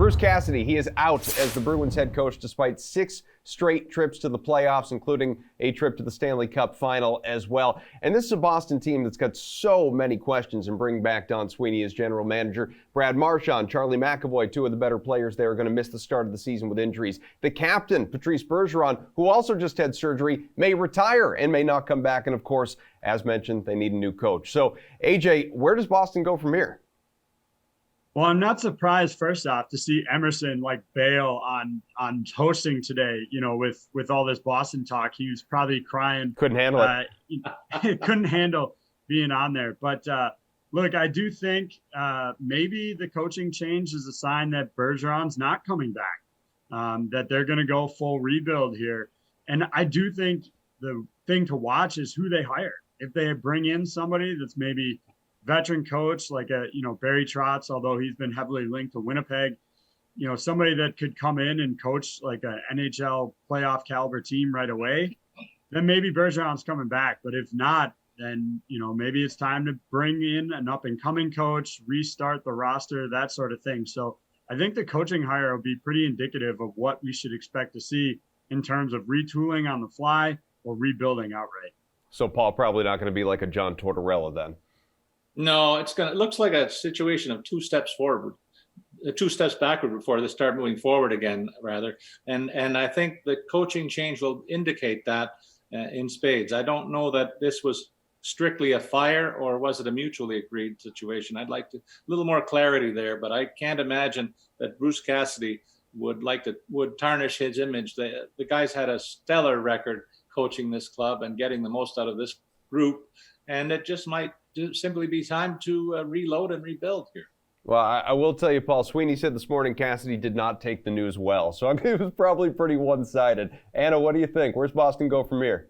Bruce Cassidy, he is out as the Bruins head coach despite 6 straight trips to the playoffs, including a trip to the Stanley Cup final as well. And this is a Boston team that's got so many questions, and bringing back Don Sweeney as general manager. Brad Marchand, Charlie McAvoy, 2 of the better players there, are going to miss the start of the season with injuries. The captain, Patrice Bergeron, who also just had surgery, may retire and may not come back. And of course, as mentioned, they need a new coach. So, AJ, where does Boston go from here? Well, I'm not surprised, first off, to see Emerson bail on hosting today. With all this Boston talk, he was probably crying. Couldn't handle it. Couldn't handle being on there. But look, I do think maybe the coaching change is a sign that Bergeron's not coming back, that they're going to go full rebuild here. And I do think the thing to watch is who they hire. If they bring in somebody that's maybe veteran coach like Barry Trotz, although he's been heavily linked to Winnipeg, somebody that could come in and coach like an NHL playoff caliber team right away, then maybe Bergeron's coming back. But if not, then maybe it's time to bring in an up and coming coach, restart the roster, that sort of thing. So I think the coaching hire will be pretty indicative of what we should expect to see in terms of retooling on the fly or rebuilding outright. So Paul, probably not going to be like a John Tortorella then. No, it looks like a situation of 2 steps forward, 2 steps backward before they start moving forward again, rather. And I think the coaching change will indicate that in spades. I don't know that this was strictly a fire or was it a mutually agreed situation. I'd like a little more clarity there, but I can't imagine that Bruce Cassidy would tarnish his image. The guy's had a stellar record coaching this club and getting the most out of this group, and it just might simply be time to reload and rebuild here. Well, I will tell you, Paul, Sweeney said this morning Cassidy did not take the news well. So it was probably pretty one-sided. Anna, what do you think? Where's Boston go from here?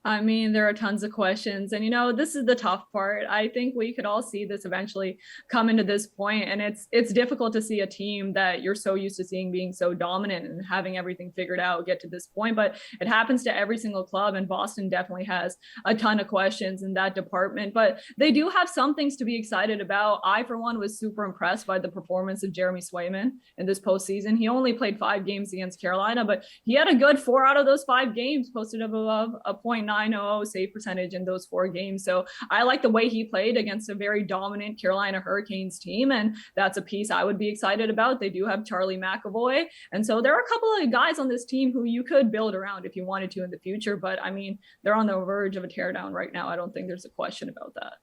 I mean, there are tons of questions. And, this is the tough part. I think we could all see this eventually come into this point. And it's difficult to see a team that you're so used to seeing being so dominant and having everything figured out get to this point. But it happens to every single club. And Boston definitely has a ton of questions in that department. But they do have some things to be excited about. I, for one, was super impressed by the performance of Jeremy Swayman in this postseason. He only played 5 games against Carolina, but he had a good 4 out of those 5 games, posted above a .900 save percentage in those 4 games. So I like the way he played against a very dominant Carolina Hurricanes team. And that's a piece I would be excited about. They do have Charlie McAvoy. And so there are a couple of guys on this team who you could build around if you wanted to in the future. But I mean, they're on the verge of a teardown right now. I don't think there's a question about that.